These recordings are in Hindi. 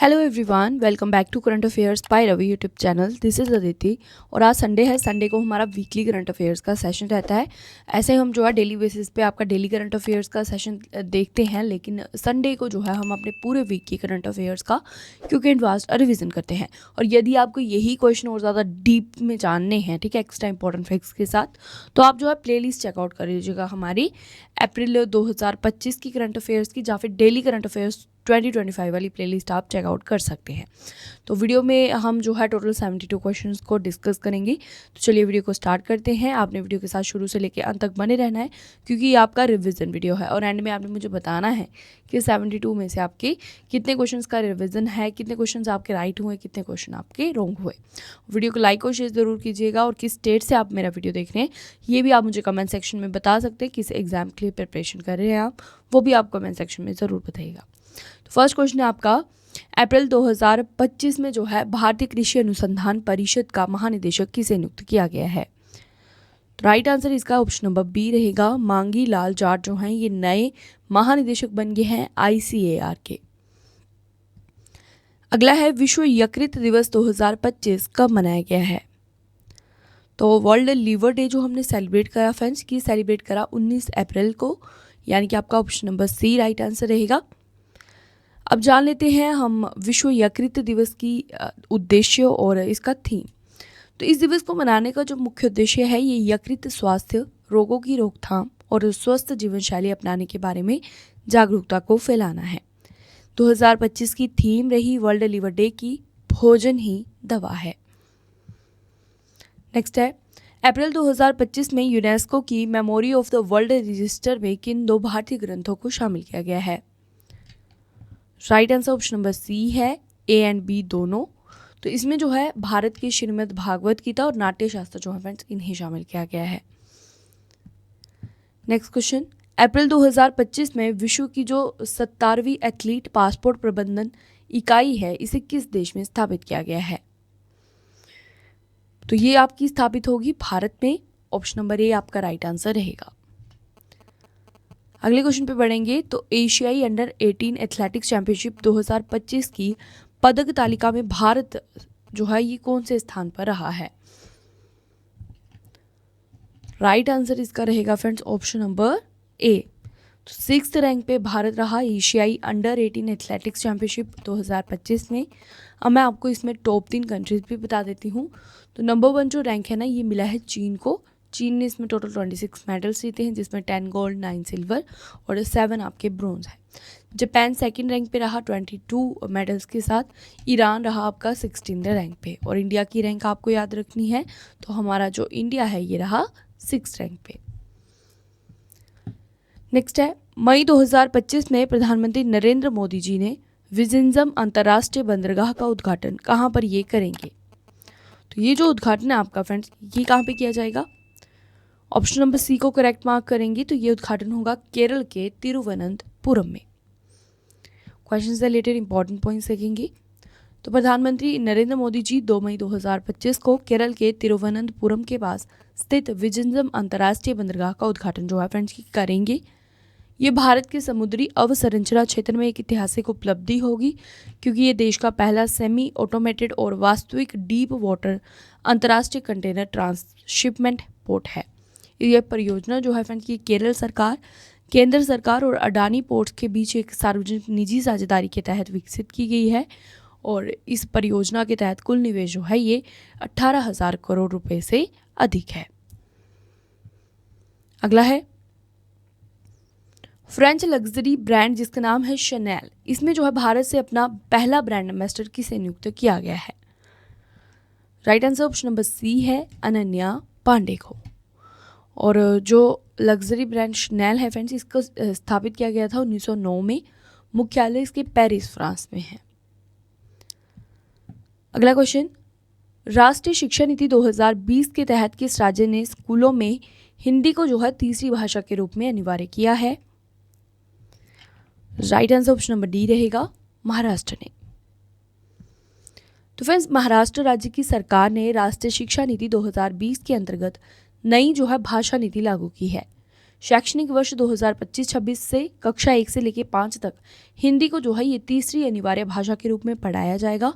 Hello everyone, welcome back to current affairs by Ravi YouTube channel. This is Aditi और आज संडे है। संडे को हमारा वीकली करंट अफेयर्स का सेशन रहता है। ऐसे हम जो है डेली बेसिस पे आपका डेली करंट अफेयर्स का सेशन देखते हैं, लेकिन संडे को जो है हम अपने पूरे वीक की करंट अफेयर्स का क्विक एंड फास्ट रिवीजन करते हैं। और यदि आपको यही क्वेश्चन और ज़्यादा डीप में जानने हैं, ठीक है, एक्स्ट्रा इंपॉर्टेंट फैक्ट्स के साथ, तो आप जो है प्लेलिस्ट चेकआउट कर लीजिएगा हमारी अप्रैल 2025 की करंट अफेयर्स की, या फिर डेली करंट अफेयर्स 2025 वाली प्लेलिस्ट आप चेकआउट कर सकते हैं। तो वीडियो में हम जो है टोटल 72 क्वेश्चंस को डिस्कस करेंगे। तो चलिए वीडियो को स्टार्ट करते हैं। आपने वीडियो के साथ शुरू से लेकर अंत तक बने रहना है, क्योंकि ये आपका रिवीजन वीडियो है और एंड में आपने मुझे बताना है कि 72 में से आपके कितने क्वेश्चंस का रिवीजन है, कितने क्वेश्चंस आपके राइट हुए, कितने क्वेश्चन आपके रॉन्ग हुए। वीडियो को लाइक और शेयर ज़रूर कीजिएगा और किस स्टेट से आप मेरा वीडियो देख रहे हैं ये भी आप मुझे कमेंट सेक्शन में बता सकते हैं। किस एग्जाम के लिए प्रिपरेशन कर रहे हैं आप, वो भी आप कमेंट सेक्शन में ज़रूर बताइएगा। तो फर्स्ट क्वेश्चन है आपका, अप्रैल 2025 में जो है भारतीय कृषि अनुसंधान परिषद का महानिदेशक किसे नियुक्त किया गया है? तो राइट आंसर इसका ऑप्शन नंबर बी रहेगा। मांगी लाल जाट जो हैं ये नए महानिदेशक बन गए हैं ICAR के। अगला है, विश्व यकृत दिवस 2025 कब मनाया गया है? तो वर्ल्ड लीवर डे जो हमने सेलिब्रेट करा फ्रेंड्स, की सेलिब्रेट करा 19 अप्रैल को, यानी कि आपका option number C right answer रहेगा। अब जान लेते हैं हम विश्व यकृत दिवस की उद्देश्य और इसका थीम। तो इस दिवस को मनाने का जो मुख्य उद्देश्य है ये यकृत स्वास्थ्य, रोगों की रोकथाम और स्वस्थ जीवन शैली अपनाने के बारे में जागरूकता को फैलाना है। 2025 की थीम रही वर्ल्ड लिवर डे की भोजन ही दवा है। नेक्स्ट है, अप्रैल 2025 में यूनेस्को की memory of the world register में किन दो भारतीय ग्रंथों को शामिल किया गया है? Right answer option number C है, ए एंड बी दोनों। तो इसमें जो है भारत की श्रीमद् भागवत गीता और नाट्य शास्त्र जो है फ्रेंड्स इन्हें शामिल किया गया है। नेक्स्ट क्वेश्चन, अप्रैल 2025 में विश्व की जो 17वीं एथलीट पासपोर्ट प्रबंधन इकाई है इसे किस देश में स्थापित किया गया है? तो ये आपकी स्थापित होगी भारत में। ऑप्शन नंबर ए आपका राइट आंसर रहेगा। अगले क्वेश्चन पे बढ़ेंगे। तो एशियाई अंडर 18 एथलेटिक्स चैंपियनशिप 2025 की पदक तालिका में भारत जो है ये कौन से स्थान पर रहा है? राइट आंसर इसका रहेगा फ्रेंड्स ऑप्शन नंबर ए। तो 6th रैंक पे भारत रहा एशियाई अंडर 18 एथलेटिक्स चैंपियनशिप 2025 में। अब मैं आपको इसमें टॉप 3 कंट्रीज भी बता देती हूँ। तो नंबर 1 जो रैंक है ना ये मिला है चीन को। चीन ने इसमें टोटल 26 मेडल्स जीते हैं, जिसमें 10 गोल्ड 9 सिल्वर और 7 आपके ब्रोंज है। जापान सेकंड रैंक पे रहा 22 मेडल्स के साथ। ईरान रहा आपका 16 रैंक पे। और इंडिया की रैंक आपको याद रखनी है, तो हमारा जो इंडिया है ये रहा 6 रैंक पे। नेक्स्ट है, मई 2025 में प्रधानमंत्री नरेंद्र मोदी जी ने विजिंजम अंतर्राष्ट्रीय बंदरगाह का उद्घाटन कहाँ पर ये करेंगे? तो ये जो उद्घाटन है आपका फ्रेंड्स ये कहाँ पे किया जाएगा? ऑप्शन नंबर सी को करेक्ट मार्क करेंगे तो ये उद्घाटन होगा केरल के तिरुवनंतपुरम में। क्वेश्चन से रिलेटेड इंपॉर्टेंट पॉइंट्स देखेंगे। तो प्रधानमंत्री नरेंद्र मोदी जी 2 मई 2025 को केरल के तिरुवनंतपुरम के पास स्थित विजिंजम अंतर्राष्ट्रीय बंदरगाह का उद्घाटन जो है फ्रेंड्स की करेंगे। ये भारत के समुद्री अवसंरचना क्षेत्र में एक ऐतिहासिक उपलब्धि होगी, क्योंकि ये देश का पहला सेमी ऑटोमेटेड और वास्तविक डीप वाटर अंतर्राष्ट्रीय कंटेनर ट्रांसशिपमेंट पोर्ट है। यह परियोजना जो है फ्रेंड्स की केरल सरकार, केंद्र सरकार और अडानी पोर्ट्स के बीच एक सार्वजनिक निजी साझेदारी के तहत विकसित की गई है। और इस परियोजना के तहत कुल निवेश जो है ये 18,000 करोड़ रुपए से अधिक है। अगला है, फ्रेंच लग्जरी ब्रांड जिसका नाम है शनेल, इसमें जो है भारत से अपना पहला ब्रांड एम्बेसडर किसे नियुक्त किया गया है? Right answer option number C है, अनन्या पांडे को। और जो लग्जरी ब्रांड शनेल है फ्रेंड्स इसको स्थापित किया गया था 1909 में। मुख्यालय इसके पेरिस फ्रांस में है। अगला क्वेश्चन, राष्ट्रीय शिक्षा नीति 2020 के तहत किस राज्य ने स्कूलों में हिंदी को जो है तीसरी भाषा के रूप में अनिवार्य किया है? Right answer option number D रहेगा, महाराष्ट्र ने। तो फ्रेंड्स महाराष्ट्र राज्य की सरकार ने राष्ट्रीय शिक्षा नीति 2020 के अंतर्गत नई जो है भाषा नीति लागू की है। शैक्षणिक वर्ष 2025-26 से कक्षा 1 से लेकर 5 तक हिंदी को जो है ये तीसरी अनिवार्य भाषा के रूप में पढ़ाया जाएगा।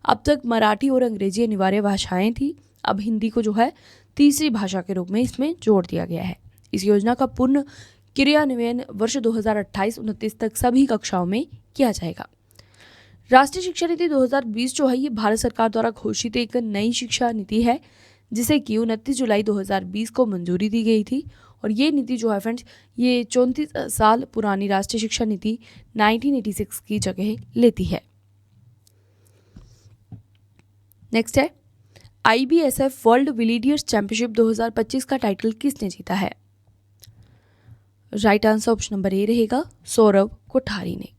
अब तक मराठी और अंग्रेजी अनिवार्य भाषाएं थी, अब हिंदी को जो है तीसरी भाषा के रूप में इसमें जोड़ दिया गया है। इस योजना का पूर्ण क्रियान्वयन वर्ष 2028-29 तक सभी कक्षाओं में किया जाएगा। राष्ट्रीय शिक्षा नीति 2020 जो है ये भारत सरकार द्वारा घोषित एक नई शिक्षा नीति है, जिसे कि 29 जुलाई 2020 को मंजूरी दी गई थी। और ये नीति जो है फ्रेंड्स ये 34 साल पुरानी राष्ट्रीय शिक्षा नीति 1986 की जगह लेती है। नेक्स्ट है IBSF वर्ल्ड विलीडियर्स चैंपियनशिप 2025 का टाइटल किसने जीता है? राइट आंसर ऑप्शन नंबर ए रहेगा सौरभ कोठारी ने।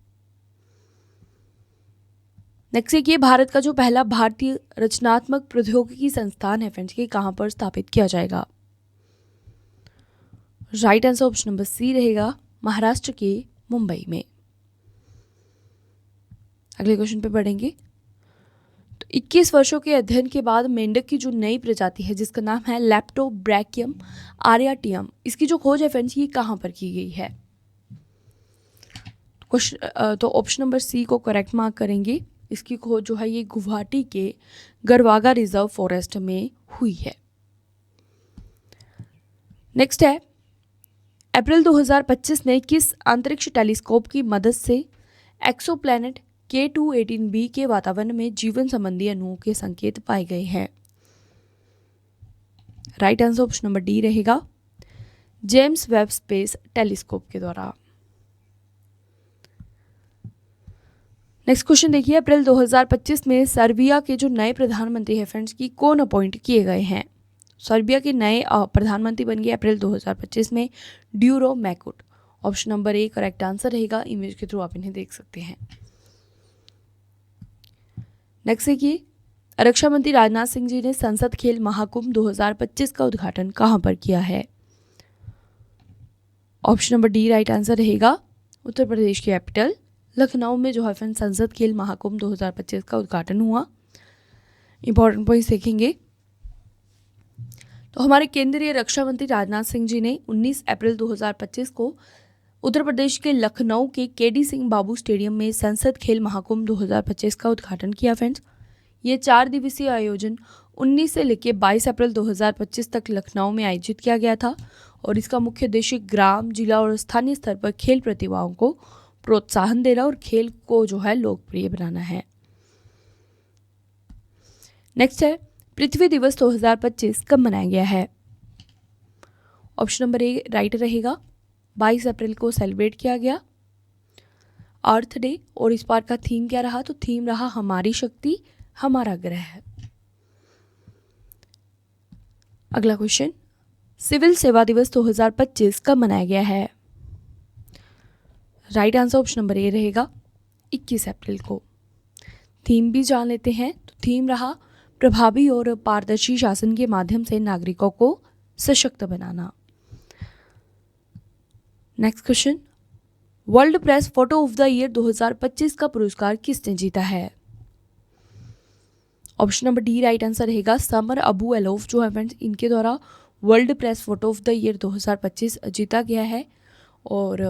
नेक्स्ट है भारत का जो पहला भारतीय रचनात्मक प्रौद्योगिकी संस्थान है फ्रेंड्स ये कहां पर स्थापित किया जाएगा? Right answer option number C रहेगा महाराष्ट्र के मुंबई में। अगले क्वेश्चन पे बढ़ेंगे। तो 21 वर्षों के अध्ययन के बाद मेंढक की जो नई प्रजाति है जिसका नाम है लेप्टोब्रैकियम आरियाटियम, इसकी जो खोज है फ्रेंड्स ये कहां पर की गई है? तो ऑप्शन नंबर सी को करेक्ट मार्क करेंगे। इसकी खोज जो है ये गुवाहाटी के गरवागा रिजर्व फॉरेस्ट में हुई है। नेक्स्ट है अप्रैल 2025 ने किस अंतरिक्ष टेलीस्कोप की मदद से एक्सोप्लैनेट K2-18b के वातावरण में जीवन संबंधी अणुओं के संकेत पाए गए हैं? Right answer option number D रहेगा जेम्स वेब स्पेस टेलीस्कोप के द्वारा। नेक्स्ट क्वेश्चन देखिए। अप्रैल 2025 में सर्बिया के जो नए प्रधानमंत्री है फ्रेंड्स की कौन अपॉइंट किए गए हैं? सर्बिया के नए प्रधानमंत्री बन गए अप्रैल 2025 में ड्यूरो मैकुट। Option number A correct answer रहेगा। इमेज के थ्रू आप इन्हें देख सकते हैं। नेक्स्ट देखिए रक्षा मंत्री राजनाथ सिंह जी ने संसद खेल महाकुंभ 2025 का उद्घाटन कहां पर किया है? Option number D right answer रहेगा उत्तर प्रदेश की कैपिटल लखनऊ में जो है फ्रेंड्स संसद खेल महाकुंभ 2025 का उद्घाटन हुआ। इंपॉर्टेंट पॉइंट्स देखेंगे तो हमारे केंद्रीय रक्षा मंत्री राजनाथ सिंह जी ने 19 अप्रैल 2025 को उत्तर प्रदेश के लखनऊ के KD सिंह बाबू स्टेडियम में संसद खेल महाकुंभ 2025 का उद्घाटन किया फ्रेंड्स। ये 4 दिवसीय आयोजन 19 से लेकर 22 अप्रैल 2025 तक लखनऊ में आयोजित किया गया था और इसका मुख्य उद्देश्य ग्राम, जिला और स्थानीय स्तर पर खेल प्रतिभाओं को प्रोत्साहन देना और खेल को जो है लोकप्रिय बनाना है। नेक्स्ट है पृथ्वी दिवस 2025 कब मनाया गया है? ऑप्शन नंबर ए राइट रहेगा 22 अप्रैल को सेलिब्रेट किया गया अर्थ डे। और इस बार का थीम क्या रहा? तो थीम रहा हमारी शक्ति हमारा ग्रह। अगला क्वेश्चन सिविल सेवा दिवस 2025 कब मनाया गया है? राइट आंसर ऑप्शन नंबर ए रहेगा 21 अप्रैल को। थीम भी जान लेते हैं तो थीम रहा प्रभावी और पारदर्शी शासन के माध्यम से नागरिकों को सशक्त बनाना। Next question world press photo of the year 2025 का पुरस्कार किसने जीता है? Option number D right answer रहेगा समर अबू एलोफ जो है फ्रेंड्स इनके द्वारा world press photo of the year 2025 जीता गया है। और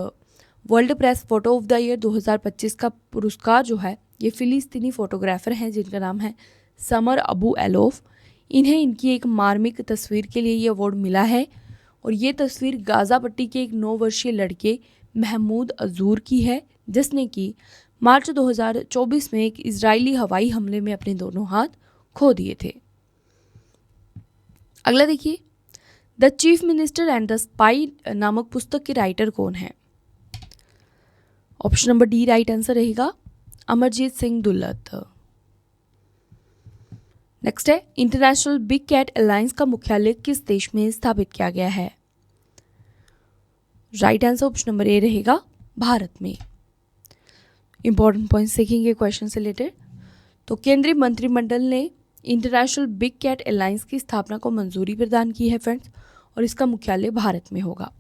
world press photo of the year 2025 का पुरस्कार जो है ये फिलिस्तीनी फोटोग्राफर हैं जिनका नाम है समर अबू एलोफ। इन्हें इनकी एक मार्मिक तस्वीर के लिए ये अवार्ड मिला है और ये तस्वीर गाज़ा पट्टी के एक 9 वर्षीय लड़के महमूद अजूर की है जिसने कि मार्च 2024 में एक इजरायली हवाई हमले में अपने दोनों हाथ खो दिए थे। अगला देखिए the chief minister and the spy नामक पुस्तक के राइटर कौन है? Option number D right answer रहेगा अमरजीत सिंह दुल्लत। नेक्स्ट है इंटरनेशनल बिग कैट अलायंस का मुख्यालय किस देश में स्थापित किया गया है? राइट आंसर ऑप्शन नंबर ए रहेगा भारत में। इंपॉर्टेंट पॉइंट्स देखेंगे क्वेश्चन से रिलेटेड। तो केंद्रीय मंत्रिमंडल ने इंटरनेशनल बिग कैट अलायंस की स्थापना को मंजूरी प्रदान की है फ्रेंड्स और इसका मुख्यालय भारत में होगा।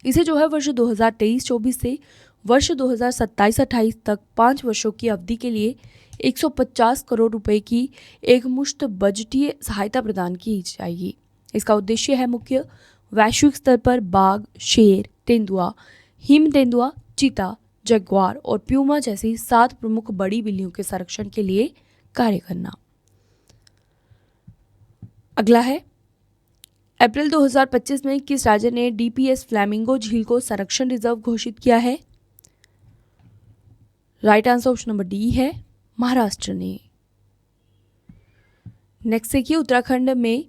इसे जो है वर्ष 2023-24 से वर्ष 2027-28 तक 5 वर्षों की अवधि के लिए 150 करोड़ रुपए की एक मुश्त बजटीय सहायता प्रदान की जाएगी। इसका उद्देश्य है मुख्य वैश्विक स्तर पर बाघ, शेर, तेंदुआ, हिम तेंदुआ, चीता, जगुआर और प्यूमा जैसी 7 प्रमुख बड़ी बिल्लियों के संरक्षण के लिए कार्य करना। अगला है, अप्रैल 2025 में किस राज्य ने डीपीएस फ्लैमिंगो झील को संरक्षण रिजर्व घोषित किया है? Right answer option number D है महाराष्ट्र ने। नेक्स्ट देखिए, उत्तराखंड में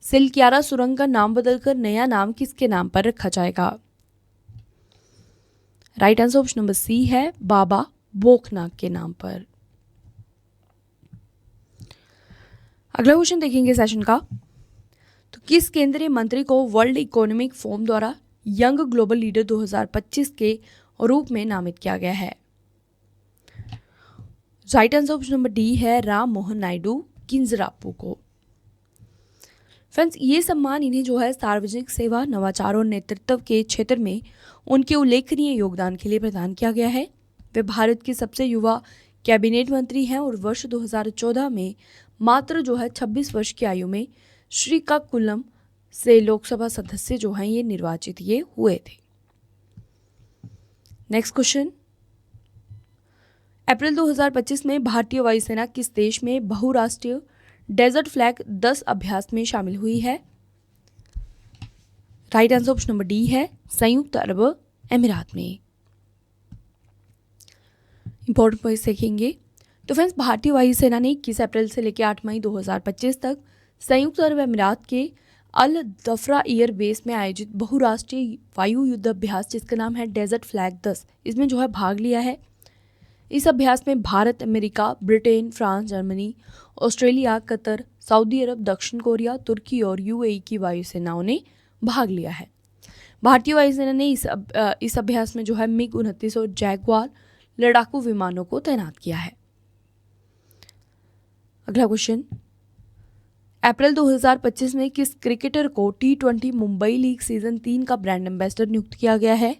सिलक्यारा सुरंग का नाम बदलकर नया नाम किसके नाम पर रखा जाएगा? Right answer option number C है बाबा बोकनाथ के नाम पर। अगला क्वेश्चन देखेंगे सेशन का, तो किस केंद्रीय मंत्री को वर्ल्ड इकोनॉमिक फोरम द्वारा यंग ग्लोबल लीडर 2025 के रूप में नामित किया गया है? Right answer option number D है राम मोहन नायडू किंजरापू को। फ्रेंड्स, ये सम्मान इन्हें जो है सार्वजनिक सेवा, नवाचार और नेतृत्व के क्षेत्र में उनके उल्लेखनीय योगदान के लिए प्रदान किया गया है। वे भारत के सबसे युवा कैबिनेट मंत्री हैं और वर्ष 2014 में मात्र जो है 26 वर्ष की आयु में श्रीकाकुलम से लोकसभा सदस्य जो हैं ये निर्वाचित ये हुए थे। नेक्स्ट क्वेश्चन, अप्रैल 2025 में भारतीय वायुसेना किस देश में बहुराष्ट्रीय डेजर्ट फ्लैग 10 अभ्यास में शामिल हुई है? Right answer option number D है संयुक्त अरब अमीरात में। इंपॉर्टेंट पॉइंट्स देखेंगे, तो फ्रेंड्स भारतीय वायुसेना ने 21 अप्रैल से लेकर 8 मई 2025 तक संयुक्त अरब अमीरात के अल दफरा एयर बेस में आयोजित बहुराष्ट्रीय वायु युद्ध अभ्यास जिसका नाम है डेजर्ट फ्लैग 10, इसमें जो है भाग लिया है। इस अभ्यास में Bharat, America, Britain, France, Germany, Australia, Qatar, Saudi Arabia, दक्षिण कोरिया, तुर्की और यूएई की वायुसेनाओं ने भाग लिया है। भारतीय वायुसेना ने इस अभ्यास में जो है मिग 29 और जैगुआर लड़ाकू विमानों को तैनात किया है। अगला क्वेश्चन, अप्रैल 2025 में किस क्रिकेटर को T20 मुंबई लीग सीजन 3 का ब्रांड एम्बेसडर नियुक्त किया गया है?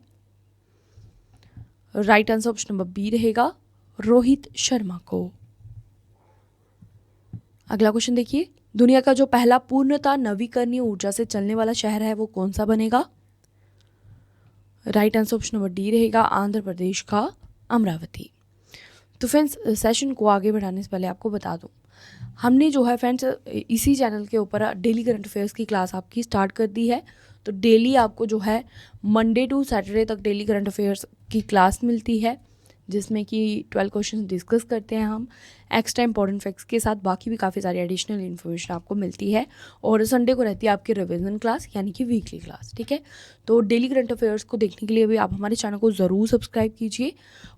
Right answer option number B रहेगा रोहित शर्मा को। अगला क्वेश्चन देखिए, दुनिया का जो पहला पूर्णतः नवीकरणीय ऊर्जा से चलने वाला शहर है वो कौन सा बनेगा? Right answer option number D रहेगा आंध्र प्रदेश का अमरावती। तो फ्रेंड्स, सेशन को आगे बढ़ाने से पहले आपको बता दूं, हमने जो है फ्रेंड्स इसी चैनल के ऊपर डेली करंट अफेयर्स की क्लास आपकी स्टार्ट कर दी है। तो डेली आपको जो है मंडे टू सैटरडे तक डेली करंट अफेयर्स की क्लास मिलती है, जिसमें कि 12 क्वेश्चन डिस्कस करते हैं हम एक्स्ट्रा इंपॉर्टेंट फैक्ट्स के साथ। बाकी भी काफ़ी सारी एडिशनल इन्फॉर्मेशन आपको मिलती है। और संडे को रहती है आपकी रिवीजन क्लास यानी कि वीकली क्लास, ठीक है। तो डेली करंट अफेयर्स को देखने के लिए भी आप हमारे चैनल को ज़रूर सब्सक्राइब कीजिए।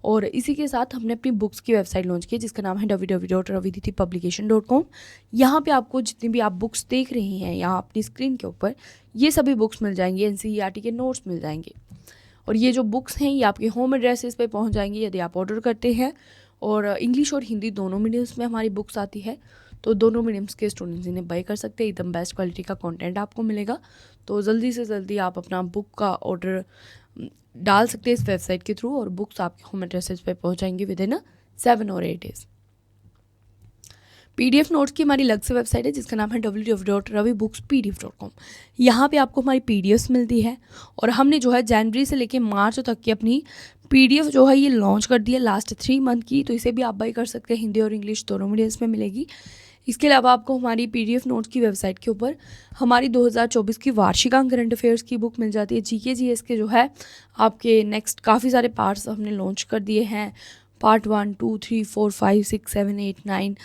और इसी के साथ हमने अपनी बुक्स की वेबसाइट लॉन्च की जिसका नाम है www.raviditipublication.com। यहाँ पे आपको जितनी भी आप बुक्स देख रही हैं यहाँ अपनी स्क्रीन के ऊपर, ये सभी बुक्स मिल जाएंगी, NCERT के नोट्स मिल जाएंगे। और ये जो बुक्स हैं ये आपके होम एड्रेसेस पे पहुंच जाएंगी यदि आप ऑर्डर करते हैं। और इंग्लिश और हिंदी दोनों मीडियम्स में हमारी बुक्स आती है, तो दोनों मीडियम्स के स्टूडेंट्स इन्हें बाय कर सकते हैं। एकदम बेस्ट क्वालिटी का कंटेंट आपको मिलेगा। तो जल्दी से जल्दी आप अपना बुक का ऑर्डर डाल सकते हैं इस वेबसाइट के थ्रू और बुक्स आपके होम एड्रेसेस पे पहुँच जाएंगी विद इन 7 और 8 डेज। PDF नोट्स की हमारी अलग से वेबसाइट है जिसका नाम है www.ravibookspdf.com। यहाँ पे आपको हमारी PDFs मिलती है और हमने जो है जनवरी से लेके मार्च तक की अपनी PDF जो है ये लॉन्च कर दी है लास्ट 3 मंथ की। तो इसे भी आप बाय कर सकते हैं, हिंदी और इंग्लिश दोनों मीडियम्स में मिलेगी। इसके अलावा आपको हमारी PDF नोट्स की वेबसाइट के ऊपर हमारी 2024 की वार्षिकांक करंट अफेयर्स की बुक मिल जाती है। GK GS के जो है आपके नेक्स्ट काफ़ी सारे पार्ट्स हमने लॉन्च कर दिए हैं, पार्ट 1, 2, 3, 4, 5, 6, 7, 8, 9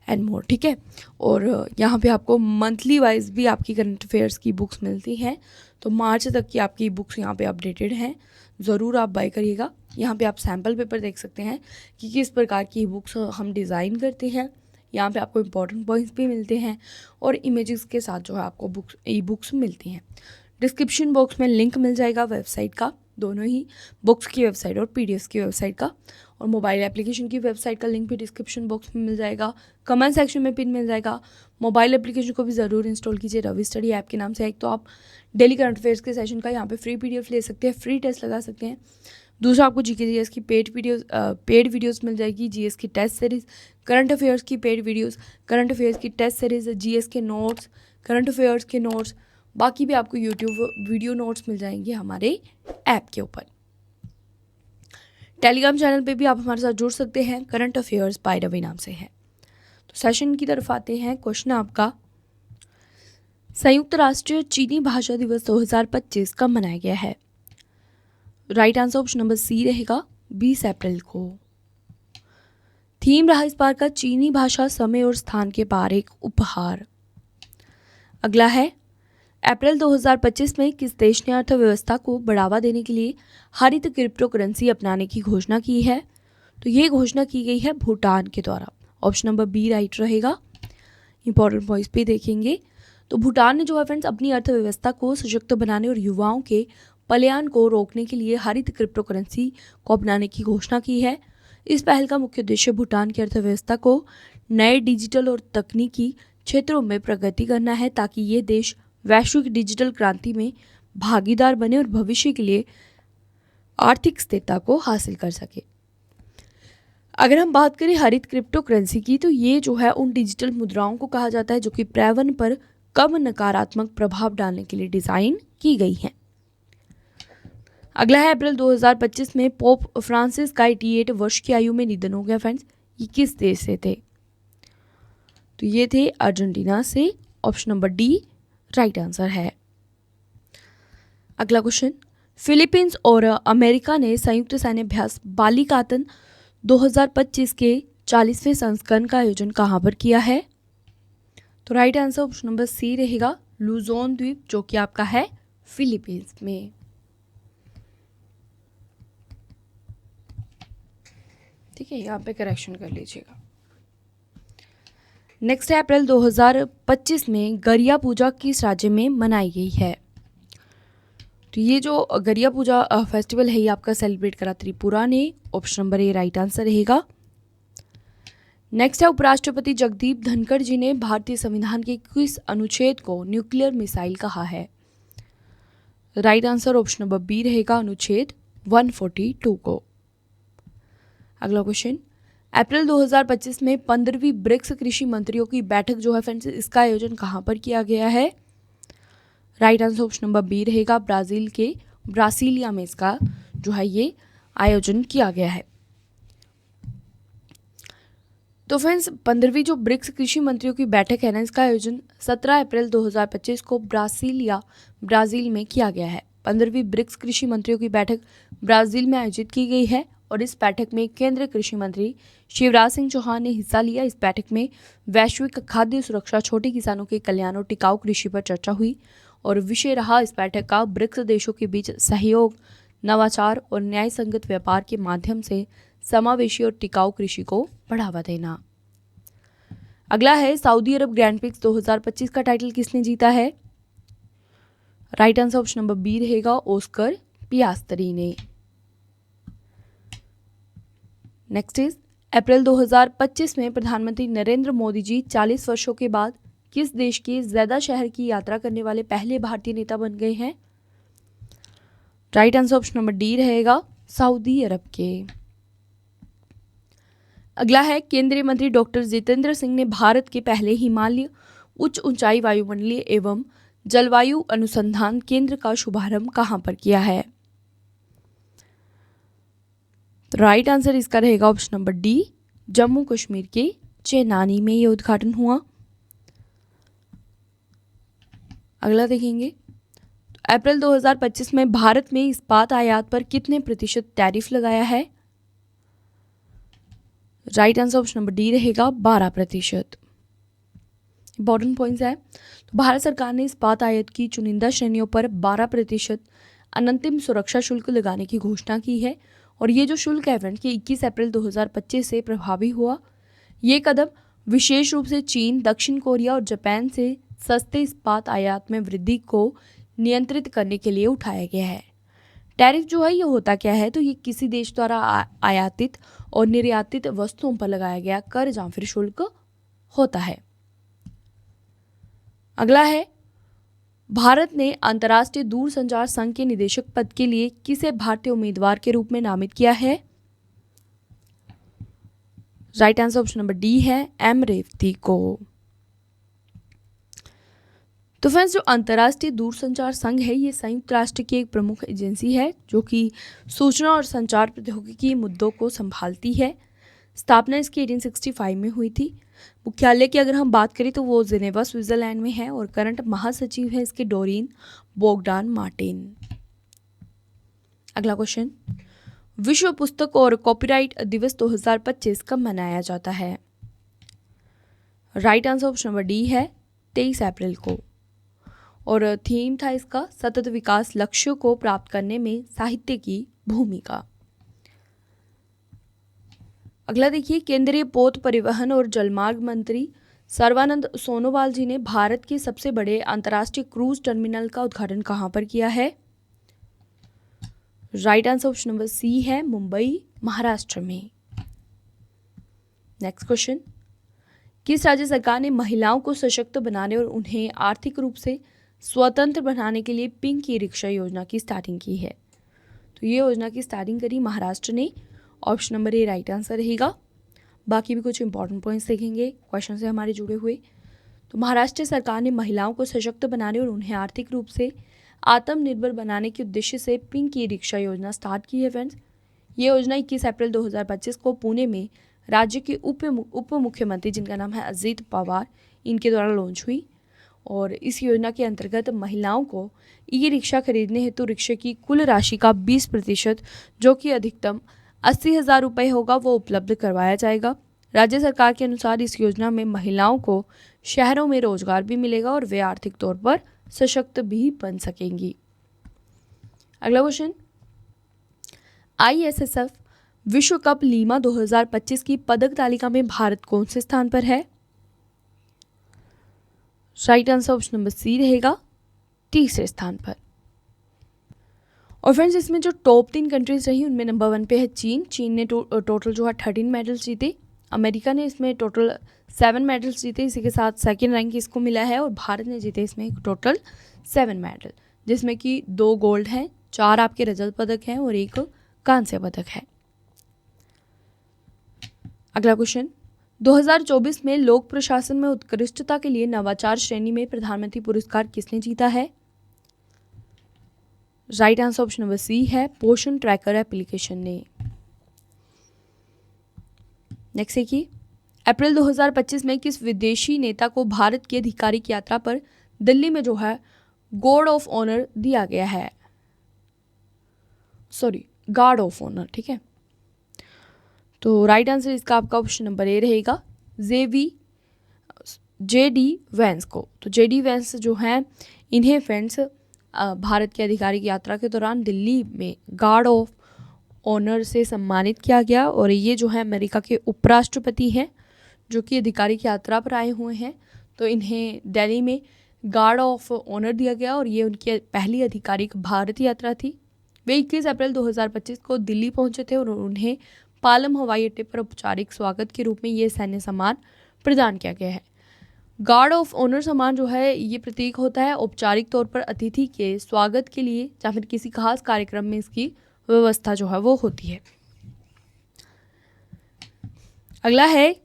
एंड मोर, ठीक है। और यहाँ पे आपको मंथली वाइज भी आपकी करंट अफेयर्स की बुक्स मिलती हैं। तो मार्च तक की आपकी बुक्स यहाँ पे अपडेटेड हैं, ज़रूर आप बाय करिएगा। यहाँ पे आप सैम्पल पेपर देख सकते हैं कि किस प्रकार की बुक्स हम डिज़ाइन करते हैं। यहाँ पे आपको इंपॉर्टेंट पॉइंट्स भी मिलते हैं और इमेजेस के साथ जो है आपको बुक्स ई-बुक्स मिलती हैं। डिस्क्रिप्शन बॉक्स में लिंक मिल जाएगा वेबसाइट का, दोनों ही बुक्स की वेबसाइट और PDFs की वेबसाइट का। और मोबाइल एप्लीकेशन की वेबसाइट का लिंक भी डिस्क्रिप्शन बॉक्स में मिल जाएगा, कमेंट सेक्शन में पिन मिल जाएगा। मोबाइल एप्लीकेशन को भी ज़रूर इंस्टॉल कीजिए, रवि स्टडी ऐप के नाम से। एक तो आप डेली करंट अफेयर्स के सेशन का यहाँ पे फ्री PDF ले सकते हैं, फ्री टेस्ट लगा सकते हैं। दूसरा, आपको GK GS की पेड वीडियोस मिल जाएगी, GS की टेस्ट सीरीज़, करंट अफेयर्स की पेड वीडियोस, करंट अफेयर्स की टेस्ट सीरीज़, GS के नोट्स, करंट अफेयर्स के नोट्स, बाकी भी आपको यूट्यूब वीडियो नोट्स मिल जाएंगे हमारे ऐप के ऊपर। टेलीग्राम चैनल पे भी आप हमारे साथ जुड़ सकते हैं, करंट अफेयर्स बाय रवि नाम से है। तो सेशन की तरफ आते हैं। क्वेश्चन आपका, संयुक्त राष्ट्र चीनी भाषा दिवस 2025 कब मनाया गया है? Right answer option number C रहेगा 20 अप्रैल को। थीम रहा इस बार का चीनी भाषा समय और स्थान के पार एक उपहार। अगला है, अप्रैल 2025 में किस देश ने अर्थव्यवस्था को बढ़ावा देने के लिए हरित क्रिप्टो करेंसी अपनाने की घोषणा की है? तो ये घोषणा की गई है भूटान के द्वारा। ऑप्शन नंबर बी राइट रहेगा। इंपॉर्टेंट पॉइंट्स पे देखेंगे तो भूटान ने जो है फ्रेंड्स अपनी अर्थव्यवस्था को सशक्त बनाने और युवाओं के पलायन को रोकने के लिए हरित क्रिप्टो करेंसी को अपनाने की घोषणा की है। इस पहल का मुख्य उद्देश्य भूटान की अर्थव्यवस्था को नए डिजिटल और तकनीकी क्षेत्रों में प्रगति करना है, ताकि ये देश वैश्विक डिजिटल क्रांति में भागीदार बने और भविष्य के लिए आर्थिक स्थिरता को हासिल कर सके। अगर हम बात करें हरित क्रिप्टो करेंसी की, तो ये जो है उन डिजिटल मुद्राओं को कहा जाता है जो कि पर्यावरण पर कम नकारात्मक प्रभाव डालने के लिए डिजाइन की गई हैं। अगला है, अप्रैल 2025 में पोप फ्रांसिस का 88 वर्ष की आयु में निधन हो गया। फ्रेंड्स, ये किस देश से थे? तो ये थे अर्जेंटीना से। Option number D right answer है। अगला क्वेश्चन, फिलीपींस और अमेरिका ने संयुक्त सैन्य अभ्यास बालिकातन 2025 के 40वें संस्करण का आयोजन कहां पर किया है? तो right answer option number C रहेगा लुजोन द्वीप, जो कि आपका है फिलीपींस में। ठीक है, यहाँ पे करेक्शन कर लीजिएगा। नेक्स्ट है, अप्रैल 2025 में गरिया पूजा किस राज्य में मनाई गई है? तो ये जो गरिया पूजा फेस्टिवल है ये आपका सेलिब्रेट करा त्रिपुरा ने। ऑप्शन नंबर ए राइट आंसर रहेगा। नेक्स्ट है, उपराष्ट्रपति जगदीप धनखड़ जी ने भारतीय संविधान के किस अनुच्छेद को न्यूक्लियर मिसाइल कहा है? Right answer option number B रहेगा, अनुच्छेद 142 को। अगला क्वेश्चन, अप्रैल 2025 में 15वीं ब्रिक्स कृषि मंत्रियों की बैठक जो है फ्रेंड्स, इसका आयोजन कहां पर किया गया है? Right answer option number B रहेगा, ब्राजील के ब्रासिलिया में इसका जो है ये आयोजन किया गया है। तो फ्रेंड्स, 15वीं जो ब्रिक्स कृषि मंत्रियों की बैठक है ना, इसका आयोजन 17 अप्रैल 2025 को ब्रासिलिया ब्राजील में किया गया है। 15वीं ब्रिक्स कृषि मंत्रियों की बैठक ब्राजील में आयोजित की गई है और इस बैठक में केंद्रीय कृषि मंत्री शिवराज सिंह चौहान ने हिस्सा लिया। इस बैठक में वैश्विक खाद्य सुरक्षा, छोटे किसानों के कल्याण और टिकाऊ कृषि पर चर्चा हुई और विषय रहा इस बैठक का ब्रिक्स देशों के बीच सहयोग, नवाचार और न्याय संगत व्यापार के माध्यम से समावेशी और टिकाऊ कृषि को बढ़ावा देना। अगला है, सऊदी अरब ग्रैंड प्रिक्स 2025 का टाइटल किसने जीता है? Right answer option number B रहेगा, ऑस्कर पियास्त्री ने। नेक्स्ट इज, अप्रैल 2025 में प्रधानमंत्री नरेंद्र मोदी जी 40 वर्षों के बाद किस देश के ज़्यादा शहर की यात्रा करने वाले पहले भारतीय नेता बन गए हैं? Right answer option number D रहेगा, सऊदी अरब के। अगला है, केंद्रीय मंत्री डॉक्टर जितेंद्र सिंह ने भारत के पहले हिमालय उच्च ऊंचाई वायुमंडलीय एवं जलवायु अनुसंधान केंद्र का शुभारंभ कहां पर किया है? राइट आंसर इसका रहेगा option number D, Jammu Kashmir के चेनानी में यह उद्घाटन हुआ। अगला देखेंगे, अप्रैल 2025 में भारत में इस्पात आयात पर कितने प्रतिशत टैरिफ लगाया है? Right answer option number D रहेगा, 12%। इंपॉर्टेंट पॉइंट्स है, तो भारत सरकार ने इस्पात आयात की चुनिंदा श्रेणियों पर 12% अनंतिम सुरक्षा शुल्क लगाने की घोषणा की है और ये जो शुल्क है फ्रेंड्स, ये 21 अप्रैल 2025 से प्रभावी हुआ। ये कदम विशेष रूप से चीन, दक्षिण कोरिया और जापान से सस्ते इस्पात आयात में वृद्धि को नियंत्रित करने के लिए उठाया गया है। टैरिफ जो है ये होता क्या है? तो ये किसी देश द्वारा आयातित और निर्यातित वस्तुओं पर लगाया गया कर या फिर शुल्क होता है। अगला है, भारत ने अंतर्राष्ट्रीय दूरसंचार संघ के निदेशक पद के लिए किसे भारतीय उम्मीदवार के रूप में नामित किया है? Right answer option number D है, एम रेवती को। तो फ्रेंड्स, जो अंतर्राष्ट्रीय दूरसंचार संघ है ये संयुक्त राष्ट्र की एक प्रमुख एजेंसी है जो कि सूचना और संचार प्रौद्योगिकी मुद्दों को संभालती है। स्थापना इसकी 1865 में हुई थी। मुख्यालय की अगर हम बात करें तो वो जिनेवा स्विट्जरलैंड में है और करंट महासचिव है इसके डोरिन बोगडान मार्टिन। अगला क्वेश्चन, विश्व पुस्तक और कॉपीराइट दिवस 2025 कब मनाया जाता है? Right answer option number D है 23 अप्रैल को। और थीम था इसका सतत विकास लक्ष्यों को प्राप्त करने में साहित्य की भूमिका। अगला देखिए, केंद्रीय पोत परिवहन और जलमार्ग मंत्री सर्बानंद सोनोवाल जी ने भारत के सबसे बड़े अंतर्राष्ट्रीय क्रूज टर्मिनल का उद्घाटन कहां पर किया है? Right answer option number C है मुंबई, महाराष्ट्र में। नेक्स्ट क्वेश्चन, किस राज्य सरकार ने महिलाओं को सशक्त बनाने और उन्हें आर्थिक रूप से स्वतंत्र बनाने के लिए पिंक ई रिक्शा योजना की स्टार्टिंग की है? तो ये योजना की स्टार्टिंग करी महाराष्ट्र ने। ऑप्शन नंबर ए राइट आंसर रहेगा। बाकी भी कुछ इंपॉर्टेंट पॉइंट्स देखेंगे क्वेश्चन से हमारे जुड़े हुए। तो महाराष्ट्र सरकार ने महिलाओं को सशक्त बनाने और उन्हें आर्थिक रूप से आत्मनिर्भर बनाने के उद्देश्य से पिंक ई रिक्शा योजना स्टार्ट की है फ्रेंड्स। ये योजना 21 अप्रैल 2025 को पुणे में राज्य के उप मुख्यमंत्री जिनका नाम है अजित पवार, इनके द्वारा लॉन्च हुई। और इस योजना के अंतर्गत महिलाओं को ई रिक्शा खरीदने हेतु रिक्शे की कुल राशि का 20% जो कि अधिकतम 80,000 रुपये होगा वो उपलब्ध करवाया जाएगा। राज्य सरकार के अनुसार इस योजना में महिलाओं को शहरों में रोजगार भी मिलेगा और वे आर्थिक तौर पर सशक्त भी बन सकेंगी। अगला क्वेश्चन, ISSF विश्व कप लीमा 2025 की पदक तालिका में भारत कौन से स्थान पर है? Right answer option number C रहेगा, तीसरे स्थान पर। और फ्रेंड्स, इसमें जो टॉप 3 कंट्रीज रही उनमें नंबर 1 पे है चीन। चीन ने टोटल जो है 13 मेडल्स जीते। अमेरिका ने इसमें टोटल 7 मेडल्स जीते, इसी के साथ सेकंड रैंक इसको मिला है। और भारत ने जीते इसमें टोटल 7 मेडल, जिसमें कि 2 गोल्ड हैं, 4 आपके रजत पदक हैं और 1 कांस्य पदक है। अगला क्वेश्चन, 2024 में लोक प्रशासन में उत्कृष्टता के लिए नवाचार श्रेणी में प्रधानमंत्री पुरस्कार किसने जीता है? Right answer option number C है पोषण ट्रैकर एप्लीकेशन ने। नेक्स्ट देखिए, अप्रैल 2025 में किस विदेशी नेता को भारत की आधिकारिक यात्रा पर दिल्ली में जो है गार्ड ऑफ ऑनर दिया गया है? गार्ड ऑफ ऑनर, ठीक है। तो राइट आंसर इसका आपका ऑप्शन नंबर ए रहेगा, JD वैंस को। तो JD वैंस जो हैं इन्हें फ्रेंड्स भारत की आधिकारिक यात्रा के दौरान दिल्ली में गार्ड ऑफ ऑनर से सम्मानित किया गया। और ये जो है अमेरिका के उपराष्ट्रपति हैं जो कि आधिकारिक यात्रा पर आए हुए हैं। तो इन्हें दिल्ली में गार्ड ऑफ ऑनर दिया गया और ये उनकी पहली आधिकारिक भारत यात्रा थी। वे 21 अप्रैल 2025 को दिल्ली पहुंचे थे और उन्हें पालम हवाई अड्डे पर औपचारिक स्वागत के रूप में ये सैन्य सम्मान प्रदान किया गया है। गार्ड ऑफ ऑनर सम्मान जो है ये प्रतीक होता है औपचारिक तौर पर अतिथि के स्वागत के लिए या फिर किसी खास कार्यक्रम में इसकी व्यवस्था जो है वो होती है। अगला है,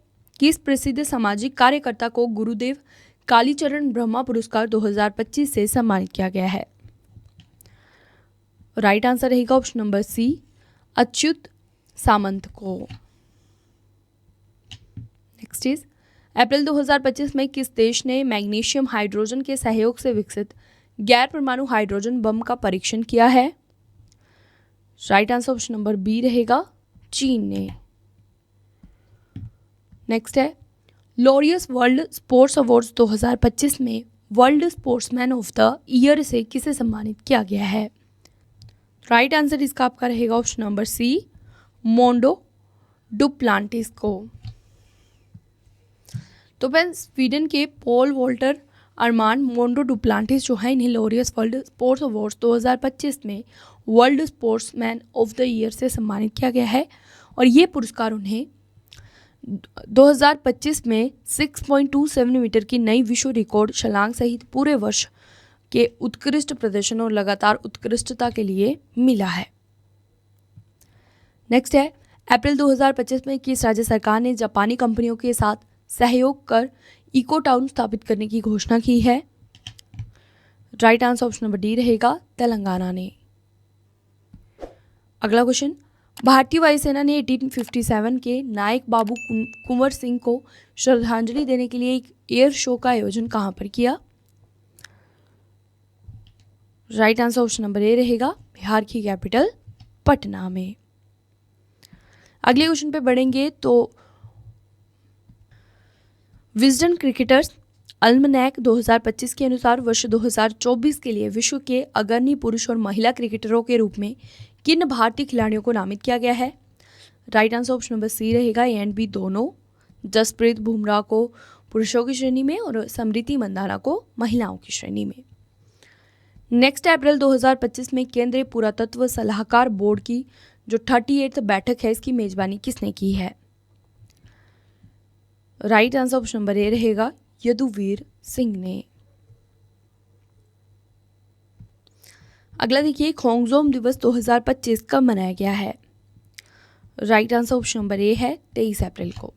किस प्रसिद्ध सामाजिक कार्यकर्ता को गुरुदेव कालीचरण ब्रह्मा पुरस्कार 2025 से सम्मानित किया गया है? राइट आंसर रहेगा ऑप्शन नंबर सी, अच्युत सामंत को। नेक्स्ट इज, अप्रैल 2025 में किस देश ने मैग्नीशियम हाइड्रोजन के सहयोग से विकसित गैर परमाणु हाइड्रोजन बम का परीक्षण किया है? Right answer option number B रहेगा, चीन ने। नेक्स्ट है, लॉरियस वर्ल्ड स्पोर्ट्स अवार्ड्स 2025 में world sportsman of the year से किसे सम्मानित किया गया है? राइट आंसर इसका आपका रहेगा option number C, Mondo Duplantis को। तो फ्रेंड्स, स्वीडन के Paul Walter Armand Mondo Duplantis जो है इन्हें लॉरियस वर्ल्ड स्पोर्ट्स अवार्ड्स 2025 में world sportsman of the year से सम्मानित किया गया है। और ये पुरस्कार उन्हें 2025 में 6.27 मीटर की नई विश्व रिकॉर्ड छलांग सहित पूरे वर्ष के उत्कृष्ट प्रदर्शन और लगातार उत्कृष्टता के लिए मिला है। नेक्स्ट है, अप्रैल 2025 में किस राज्य सरकार ने जापानी कंपनियों के साथ सहयोग कर इको टाउन स्थापित करने की घोषणा की है? Right answer option number D रहेगा तेलंगाना ने। अगला क्वेश्चन, भारतीय वायुसेना ने 1857 के नायक बाबू कुंवर सिंह को श्रद्धांजलि देने के लिए एक एयर शो का आयोजन कहाँ पर किया? राइट आंसर ऑप्शन नंबर ए रहेगा बिहार की कैपिटल पटना में। अगले क्वेश्चन पे बढ़ेंगे तो विजडन क्रिकेटर्स अल्मनैक 2025 के अनुसार वर्ष 2024 के लिए विश्व के अग्रणी पुरुष और महिला क्रिकेटरों के रूप में किन भारतीय खिलाड़ियों को नामित किया गया है? Right answer option number C रहेगा ए एंड बी दोनों। जसप्रीत बुमराह को पुरुषों की श्रेणी में और स्मृति मंदाना को महिलाओं की श्रेणी में। नेक्स्ट अप्रैल 2025 में केंद्रीय पुरातत्व सलाहकार बोर्ड की जो 38th बैठक है इसकी मेजबानी किसने की है? राइट आंसर ऑप्शन नंबर ए रहेगा यदुवीर सिंह ने। अगला देखिए, खोंगजोम दिवस 2025 कब मनाया गया है? राइट आंसर ऑप्शन नंबर ए है 23 अप्रैल को।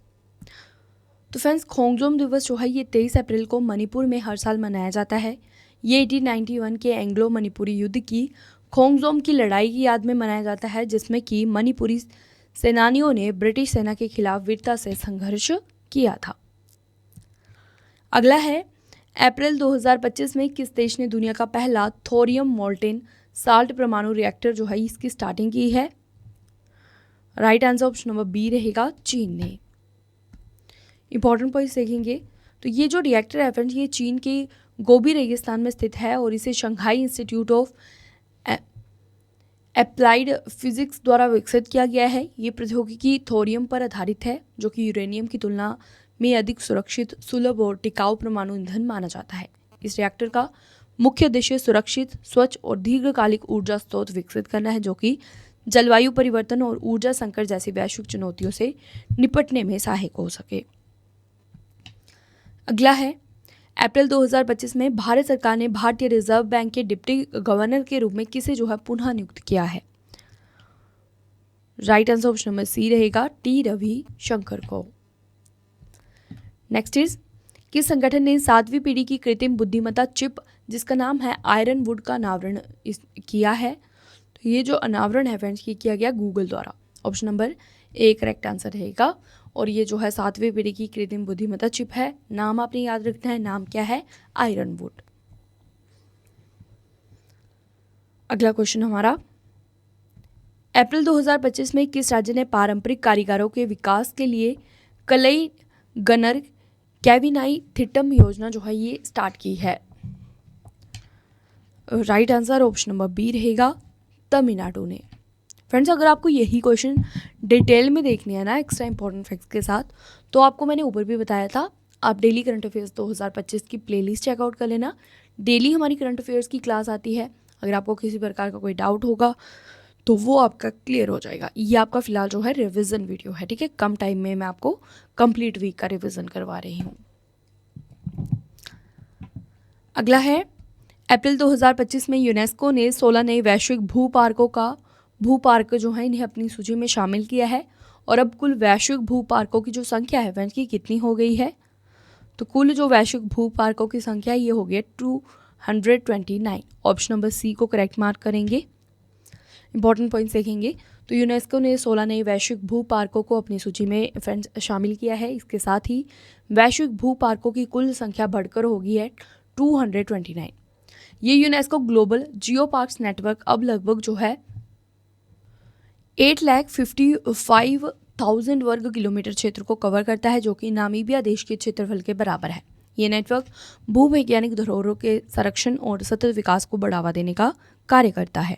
तो फ्रेंड्स, खोंगजोम दिवस जो है ये 23 अप्रैल को मणिपुर में हर साल मनाया जाता है। ये 1891 के एंग्लो मणिपुरी युद्ध की खोंगजोम की लड़ाई की याद में मनाया जाता है, जिसमें कि मणिपुरी सेनानियों ने ब्रिटिश सेना के खिलाफ वीरता से संघर्ष किया था। अगला है, अप्रैल 2025 में किस देश ने दुनिया का पहला थोरियम मोल्टेन साल्ट परमाणु रिएक्टर जो है इसकी स्टार्टिंग की है? Right answer option number B रहेगा चीन ने। इंपॉर्टेंट पॉइंट्स देखेंगे तो ये जो रिएक्टर है फ्रेंड्स ये चीन के गोबी रेगिस्तान में स्थित है और इसे Shanghai institute of applied physics द्वारा विकसित किया गया है। ये प्रौद्योगिकी थोरियम पर आधारित है जो कि यूरेनियम की तुलना में अधिक सुरक्षित, सुलभ और टिकाऊ परमाणु ईंधन माना जाता है। इस रिएक्टर का मुख्य उद्देश्य सुरक्षित, स्वच्छ और दीर्घकालिक ऊर्जा स्रोत विकसित करना है जो कि जलवायु परिवर्तन और ऊर्जा संकट जैसी वैश्विक चुनौतियों से निपटने में सहायक हो सके। अगला है, अप्रैल 2025 में भारत सरकार ने भारतीय रिजर्व बैंक के डिप्टी गवर्नर के रूप में किसे जो है पुनः नियुक्त किया है? Right answer option number C रहेगा टी रवि शंकर को। नेक्स्ट इज, किस संगठन ने 7वीं पीढ़ी की कृत्रिम बुद्धिमत्ता चिप जिसका नाम है आयरन वुड का अनावरण किया है? तो ये जो अनावरण है फ्रेंड्स ये किया गया गूगल द्वारा। Option number A correct answer रहेगा। और ये जो है 7वीं पीढ़ी की कृत्रिम बुद्धिमत्ता चिप है, नाम आपने याद रखना है, नाम क्या है? Iron would. अगला क्वेश्चन हमारा, अप्रैल 2025 में किस राज्य ने पारंपरिक कारीगरों के विकास के लिए कलई गनर कैविनाई थिट्टम योजना जो है ये स्टार्ट की है? Right answer option number B रहेगा तमिलनाडु ने। फ्रेंड्स, अगर आपको यही क्वेश्चन डिटेल में देखने हैं ना एक्स्ट्रा इंपॉर्टेंट फैक्ट्स के साथ, तो आपको मैंने ऊपर भी बताया था आप डेली करंट अफेयर्स 2025 की प्लेलिस्ट चेकआउट कर लेना। डेली हमारी करंट अफेयर्स की क्लास आती है। अगर आपको किसी प्रकार का कोई डाउट होगा तो वो आपका क्लियर हो जाएगा। ये आपका फिलहाल जो है रिविजन वीडियो है, ठीक है। कम टाइम में मैं आपको कंप्लीट वीक का रिविजन करवा रही हूँ। अगला है, अप्रैल 2025 में यूनेस्को ने 16 नए वैश्विक भू पार्क जो है इन्हें अपनी सूची में शामिल किया है। और अब कुल वैश्विक भू पार्कों की जो संख्या है वह की कितनी हो गई है? तो कुल जो वैश्विक भू पार्कों की संख्या ये हो गई 229। ऑप्शन नंबर सी को करेक्ट मार्क करेंगे। इंपॉर्टेंट पॉइंट्स देखेंगे तो यूनेस्को ने 16 नए वैश्विक भू पार्कों को अपनी सूची में फ्रेंड्स शामिल किया है। इसके साथ ही वैश्विक भू पार्कों की कुल संख्या बढ़कर हो गई है 229। ये UNESCO global geo parks network अब लगभग जो है 8,55,000 वर्ग किलोमीटर क्षेत्र को कवर करता है जो कि नामीबिया देश के क्षेत्रफल के बराबर है। ये नेटवर्क भूवैज्ञानिक धरोहरों के संरक्षण और सतत विकास को बढ़ावा देने का कार्य करता है।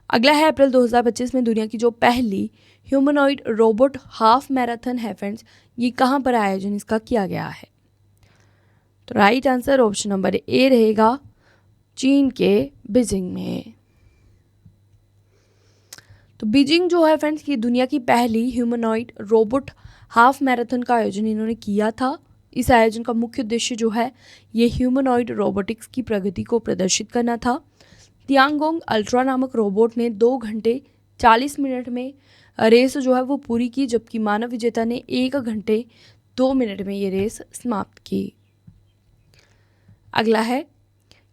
अगला है, अप्रैल 2025 में दुनिया की जो पहली ह्यूमनॉइड रोबोट हाफ मैराथन है फ्रेंड्स ये कहाँ पर आयोजन इसका किया गया है? तो राइट आंसर ऑप्शन नंबर ए रहेगा चीन के बीजिंग में। तो बीजिंग जो है फ्रेंड्स ये दुनिया की पहली ह्यूमनॉइड रोबोट हाफ मैराथन का आयोजन इन्होंने किया था। इस आयोजन का मुख्य उद्देश्य जो है ये ह्यूमनॉइड रोबोटिक्स की प्रगति को प्रदर्शित करना था। तियांगोंग अल्ट्रा नामक रोबोट ने 2 घंटे 40 मिनट में रेस जो है वो पूरी की, जबकि मानव विजेता ने 1 घंटे 2 मिनट में ये रेस समाप्त की। अगला है,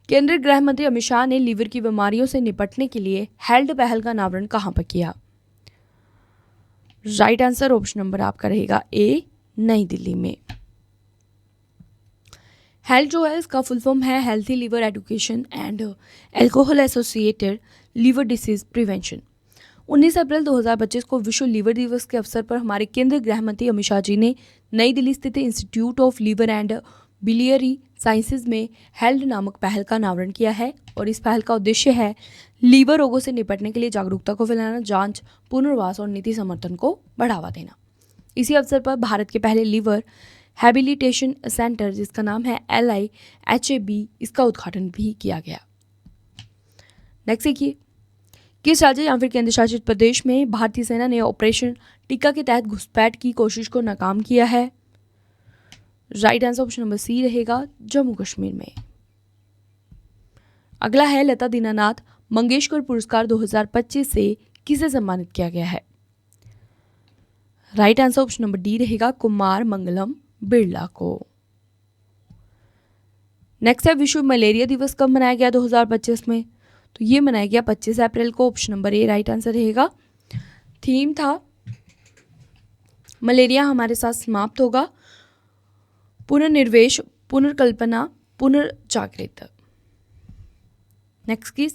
केंद्रीय गृह मंत्री अमित शाह ने लीवर की बीमारियों से निपटने के लिए हेल्थ पहल का अनावरण कहां पर किया? राइट आंसर ऑप्शन नंबर आपका रहेगा ए, नई दिल्ली में। हेल्थ जो है इसका फुल फॉर्म है healthy liver education and alcohol associated liver disease prevention. 19 अप्रैल 2025 को विश्व लीवर दिवस के अवसर पर हमारे केंद्रीय गृह मंत्री अमित शाह जी ने नई दिल्ली स्थित institute of liver and biliary sciences में हेल्थ नामक पहल का अनावरण किया है। और इस पहल का उद्देश्य है लीवर रोगों से निपटने के लिए जागरूकता को फैलाना, जांच, पुनर्वास और नीति समर्थन को बढ़ावा देना। इसी अवसर पर भारत के पहले लीवर हैबिलिटेशन सेंटर जिसका नाम है LIHAB, इसका उद्घाटन भी किया गया। नेक्स्ट देखिए, किस राज्य या फिर केंद्र शासित प्रदेश में भारतीय सेना ने ऑपरेशन टिक्का के तहत घुसपैठ की कोशिश को नाकाम किया है? Right answer option number C रहेगा, जम्मू कश्मीर में। अगला है लता दीनानाथ मंगेशकर पुरस्कार 2025 से किसे सम्मानित किया गया है? Right answer option number D रहेगा, कुमार मंगलम बिरला को। नेक्स्ट है विश्व मलेरिया दिवस कब मनाया गया 2025 में? तो ये मनाया गया 25 अप्रैल को। ऑप्शन नंबर ए राइट आंसर रहेगा। थीम था मलेरिया हमारे साथ समाप्त होगा, पुनर्निवेश, पुनर्कल्पना, पुनर्जागृत। नेक्स्ट किस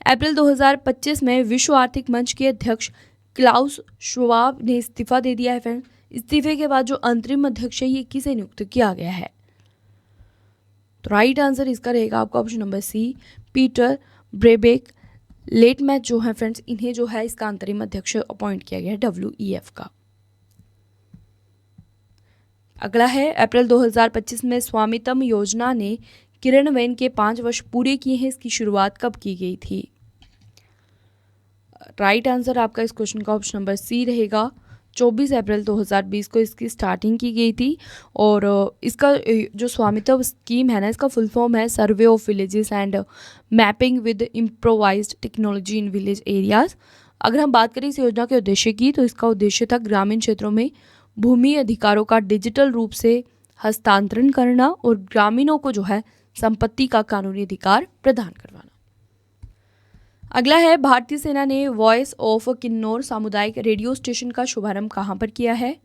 अप्रैल 2025 में विश्व आर्थिक मंच के अध्यक्ष क्लाउस श्वाब ने इस्तीफा दे दिया है फ्रेंड। इस्तीफे के बाद जो अंतरिम अध्यक्ष है ये किसे नियुक्त किया गया है? तो राइट आंसर इसका रहेगा आपका option number C, Peter Brabeck Letmathe जो है फ्रेंड्स, इन्हें जो है इसका अंतरिम अध्यक्ष अपॉइंट किया गया है WEF का। अगला है अप्रैल 2025 में स्वामित्व योजना ने किरणवयन के 5 वर्ष पूरे किए हैं, इसकी शुरुआत कब की गई थी? राइट आंसर आपका इस क्वेश्चन का ऑप्शन नंबर सी रहेगा, 24 अप्रैल 2020 को इसकी स्टार्टिंग की गई थी। और इसका जो स्वामित्व स्कीम है ना, इसका फुल फॉर्म है survey of villages and mapping with improvised technology in village areas. अगर हम बात करें इस योजना के उद्देश्य की, तो इसका उद्देश्य था ग्रामीण क्षेत्रों में भूमि अधिकारों का डिजिटल रूप से हस्तांतरण करना और ग्रामीणों को जो है संपत्ति का कानूनी अधिकार प्रदान करवाना। अगला है भारतीय सेना ने वॉइस ऑफ किन्नौर सामुदायिक रेडियो स्टेशन का शुभारंभ कहां पर किया है?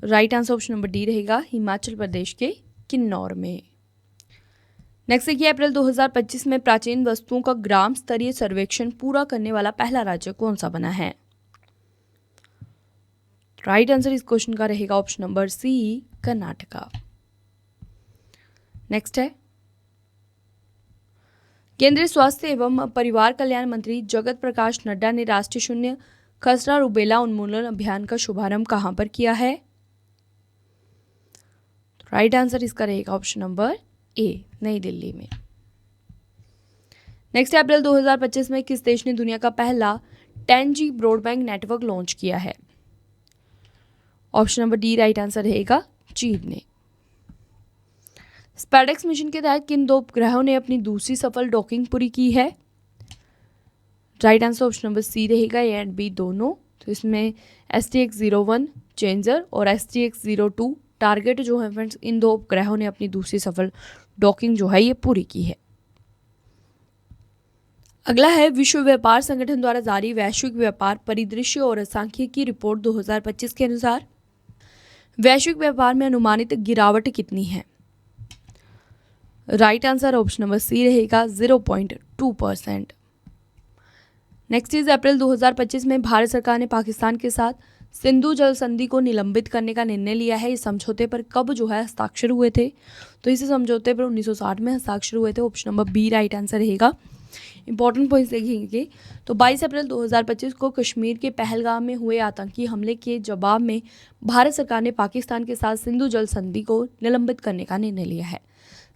Right answer option number D रहेगा, हिमाचल प्रदेश के किन्नौर में। नेक्स्ट देखिए, अप्रैल 2025 में प्राचीन वस्तुओं का ग्राम स्तरीय सर्वेक्षण पूरा करने वाला पहला राज्य कौन सा बना है? राइट आंसर इस क्वेश्चन का रहेगा option number C, Karnataka. Next है केंद्रीय स्वास्थ्य एवं परिवार कल्याण मंत्री जगत प्रकाश नड्डा ने राष्ट्रीय शून्य खसरा रुबेला उन्मूलन अभियान का शुभारंभ कहां पर किया है? राइट आंसर इसका रहेगा ऑप्शन नंबर ए, नई दिल्ली में। नेक्स्ट अप्रैल 2025 में किस देश ने दुनिया का पहला 10G ब्रॉडबैंड नेटवर्क लॉन्च किया है? Option number D right answer रहेगा, चीन ने। स्पेडेक्स मिशन के तहत किन 2 उपग्रहों ने अपनी दूसरी सफल डॉकिंग पूरी की है? Right answer option number C रहेगा, ए एंड बी दोनों। तो इसमें STX-01 चेंजर और STX-02 टारगेट जो है फ्रेंड्स, इन 2 उपग्रहों ने अपनी दूसरी सफल डॉकिंग जो है ये पूरी की है। अगला है विश्व व्यापार संगठन द्वारा जारी वैश्विक व्यापार परिदृश्य और सांख्यिकी रिपोर्ट 2025 के अनुसार वैश्विक व्यापार में अनुमानित गिरावट कितनी है? Right answer option number C रहेगा, 0.2%। नेक्स्ट इज अप्रैल 2025 में भारत सरकार ने पाकिस्तान के साथ सिंधु जल संधि को निलंबित करने का निर्णय लिया है। इस समझौते पर कब जो है हस्ताक्षर हुए थे? तो इस समझौते पर 1960 में हस्ताक्षर हुए थे। Option number B right answer रहेगा। इंपॉर्टेंट पॉइंट्स देखेंगे तो 22 अप्रैल 2025 को कश्मीर के पहलगाम में हुए आतंकी हमले के जवाब में भारत सरकार ने पाकिस्तान के साथ सिंधु जल संधि को निलंबित करने का निर्णय लिया है।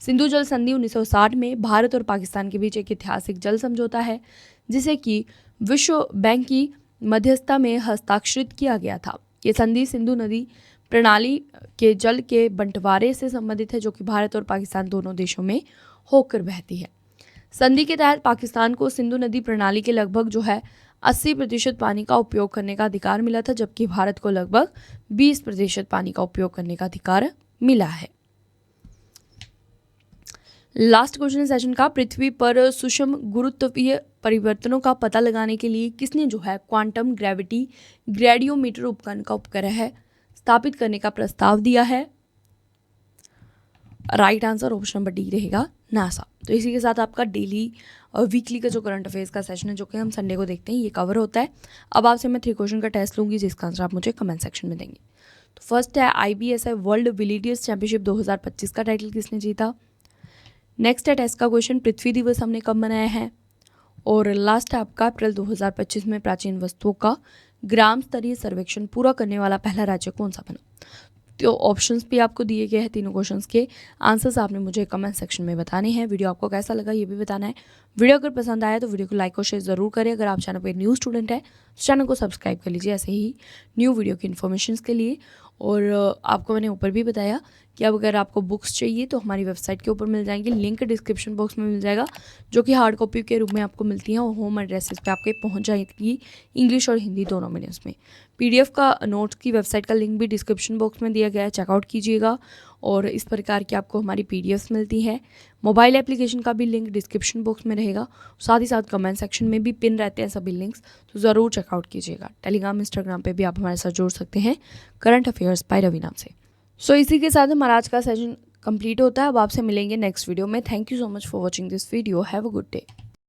सिंधु जल संधि 1960 में भारत और पाकिस्तान के बीच एक ऐतिहासिक जल समझौता है, जिसे कि विश्व बैंक की मध्यस्थता में हस्ताक्षरित किया गया था। ये संधि सिंधु नदी प्रणाली के जल के बंटवारे से संबंधित है, जो कि भारत और पाकिस्तान दोनों देशों में होकर बहती है। संधि के तहत पाकिस्तान को सिंधु नदी प्रणाली के लगभग जो है 80% पानी का उपयोग करने का अधिकार मिला था, जबकि भारत को लगभग 20% पानी का उपयोग करने का अधिकार मिला है। लास्ट क्वेश्चन सेशन का, पृथ्वी पर सूक्ष्म गुरुत्वीय परिवर्तनों का पता लगाने के लिए किसने जो है क्वांटम ग्रेविटी ग्रेडियोमीटर उपकरण का उपग्रह स्थापित करने का प्रस्ताव दिया है? Right answer option number D रहेगा, नासा। तो इसी के साथ आपका डेली और वीकली का जो करंट अफेयर्स का सेशन है जो कि हम संडे को देखते हैं ये कवर होता है। अब आपसे मैं 3 क्वेश्चन का टेस्ट लूँगी जिसका आंसर आप मुझे कमेंट सेक्शन में देंगे। तो फर्स्ट है IBSI वर्ल्ड विलियर्ड्स चैंपियनशिप 2025 का टाइटल किसने जीता? नेक्स्ट है टेस्ट का क्वेश्चन, पृथ्वी दिवस हमने कब मनाया है? और लास्ट है आपका, अप्रैल 2025 में प्राचीन वस्तुओं का ग्राम स्तरीय सर्वेक्षण पूरा करने वाला पहला राज्य कौन सा बना? तो ऑप्शंस भी आपको दिए गए हैं, तीनों क्वेश्चंस के आंसर्स आपने मुझे कमेंट सेक्शन में बताने हैं। वीडियो आपको कैसा लगा ये भी बताना है। वीडियो अगर पसंद आया तो वीडियो को लाइक और शेयर ज़रूर करें। अगर आप चैनल पर न्यू स्टूडेंट है तो चैनल को सब्सक्राइब कर लीजिए ऐसे ही न्यू वीडियो की इन्फॉर्मेशन के लिए। और आपको मैंने ऊपर भी बताया कि अब अगर आपको बुक्स चाहिए तो हमारी वेबसाइट के ऊपर मिल जाएंगी, लिंक डिस्क्रिप्शन बॉक्स में मिल जाएगा, जो कि हार्ड कॉपी के रूप में आपको मिलती हैं और होम एड्रेसेस पे आपके पहुंच जाएगी, इंग्लिश और हिंदी दोनों मीडियम्स में। PDF का नोट्स की वेबसाइट का लिंक भी डिस्क्रिप्शन बॉक्स में दिया गया है, चेकआउट कीजिएगा। और इस प्रकार की आपको हमारी PDFs मिलती है। मोबाइल एप्लीकेशन का भी लिंक डिस्क्रिप्शन बॉक्स में रहेगा, साथ ही साथ कमेंट सेक्शन में भी पिन रहते हैं सभी लिंक्स, तो ज़रूर चेकआउट कीजिएगा। टेलीग्राम इंस्टाग्राम पे भी आप हमारे साथ जुड़ सकते हैं करंट अफेयर्स बाय रवि नाम से। सो इसी के साथ हमारा आज का सेशन कंप्लीट होता है। अब आपसे मिलेंगे नेक्स्ट वीडियो में। Thank you so much for watching this video. Have a good day.